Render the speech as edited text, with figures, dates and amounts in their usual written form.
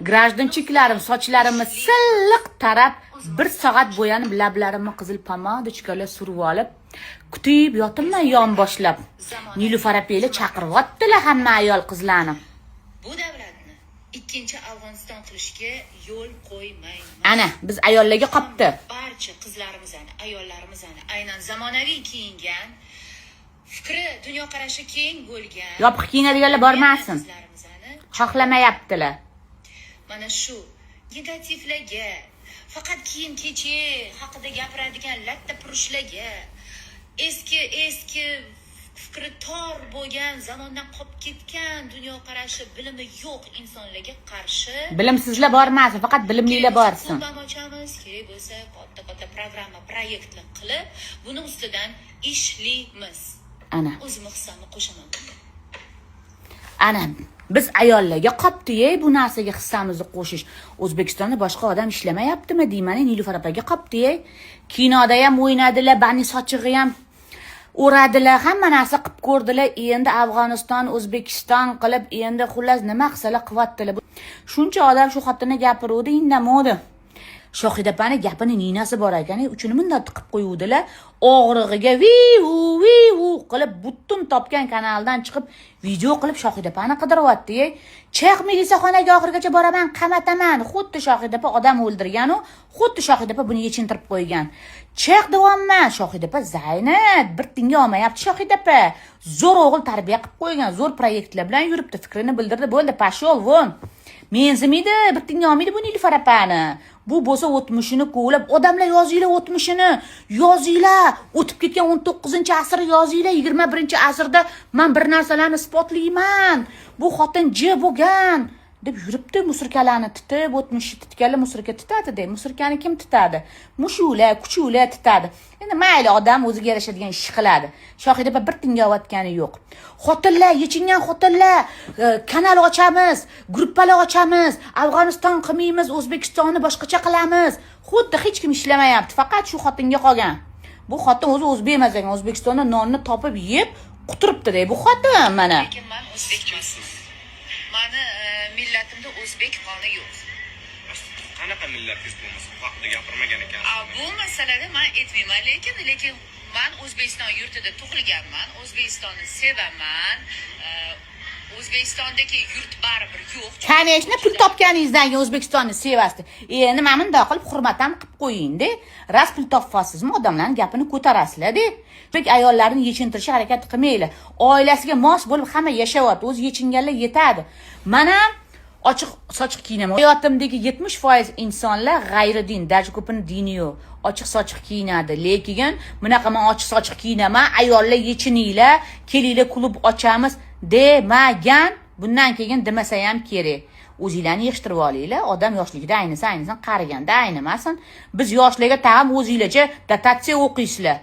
Grajdanchiklarim, sochlarimni silliq tarab, 1 soat bo'yanib lablarimni qizil pomadachkalar surib olib, kutib yotimman yon boshlab. Nilufar apayli chaqiryaptilar hamma ayol qizlarni. Bu davlatni ikkinchi Afg'oniston qilishga yo'l qo'ymaymiz. Ana, biz ayollarga qopdi. Barcha qizlarimizni, ayollarimizni aynan zamonaviy kiyingan, fikri, dunyoqarashi keng bo'lgan, Yopiq kiyinadiganlar bormasin. Xohlamayaptilar. Mana shu negativlarga, faqat kiyim-kechak haqida gapiradigan latta purushlarga, eski fikri tor bo'lgan, zamondan qolib ketgan, dunyoqarashi, bilimi yo'q insonlarga qarshi Bilimsizlar bormasin, faqat bilimlilar borsin. Bundan ochamiz, kerak bo'lsa katta programma, proyektlar qilib, buni ustidan ishlaymiz. Ana. O'zim hissamni qo'shaman. Ana, biz ayollarga qopdi-ey bu narsaga hissamizni qo'shish. O'zbekistonda boshqa odam ishlamayaptimi deyman, Nilufar opaga qopdi-ey. Kinoda ham o'ynadilar, bani sochig'i ham o'radilar, hamma narsa qilib ko'rdilar. Endi Afg'oniston, O'zbekiston qilib, endi xullas nima qilsalar qilyaptilar. Shuncha odam shu xotinni gapiruvdi, indamadi. Shohida opani gapini ninasi bor ekan, uchun bunday tiqib qo'yuvdilar. Og'rig'iga vi-u qilib butun topgan kanaldan chiqib video qilib Shohida opani qidiryapti. Chex milisaxonaga oxirigacha boraman, qamataman. Xuddi Shohida opa odam o'ldirgan u, xuddi Shohida opa buni yechintirib qo'ygan. Chex davomman, Shohida opa Zaynab bir tinga olmayapti Shohida opa. Zo'r o'g'il tarbiya qilib qo'ygan, zo'r proyektlar bilan yuribdi, fikrini bildirdi, bo'ldi, pashol von. Menzimidi, bir tinga olmaydi bu Nilufar opani. Bu bo'lsa o'tmishini ko'lab, odamlar yozinglar o'tmishini, yozinglar, o'tib ketgan 19-asr yozinglar, 21-asrda men bir narsalarni isbotlayman. Bu xotin ji bo'lgan deb yuribdi, musirkalarni titib, o'tmishni titganlar musirka titadi deb. Musirkani kim titadi? Mushular, kuchuvlar titadi. Endi mayli, odam o'ziga yarashadigan ish qiladi. Shohida opa bir tinga olotgani yo'q. Xotinlar, yechingan xotinlar, kanal ochamiz, gruppalar ochamiz, Afg'oniston qilmaymiz, O'zbekistonni boshqacha qilamiz. Xuddi hech kim ishlamayapti, faqat shu xotinga qolgan. Bu xotin o'zi o'zbek emas ekan, O'zbekistonda nonni topib yeb quturibdi-da bu xotin mana. Lekin men o'zbekman. Mani millatimda o'zbek qoni yo'q. Qanaqa millatingiz bo'lmasa, bu haqida gapirmagan ekansiz. Bu masalada men aytmayman, lekin men O'zbekiston yurtida tug'ilganman, O'zbekistonni sevaman. O'zbekistondagi yurt baribir yo'q. Kaneshni pul topganingizdan keyin O'zbekistonni sevasiz. Endi men bunday qilib hurmatam qilib qo'ying-da. Ras pul topasizmi, odamlarning gapini ko'tarasizlar-da. Bek ayollarni yechintirishga harakat qilmanglar. Oilasiga mos bo'lib hamma yashayapti, o'zi yechinganlar yetadi. Men ham ochiq sochiq kiyinaman. Hayotimdagi 70% insonlar g'ayridin, даже ko'pini dini yo'q. Ochiq sochiq kiyinadi, lekin bunaqa men ochiq sochiq kiyinaman, ayollar yechininglar, kelinglar klub ochamiz demagan. Bundan keyin demasa ham kerak. O'zinglarni yig'ishtirib olinglar. Odam yoshligida aynisa, qariganda aynimasin. Biz yoshlarga tag'am o'zinglarcha dotatsiya o'qiysizlar.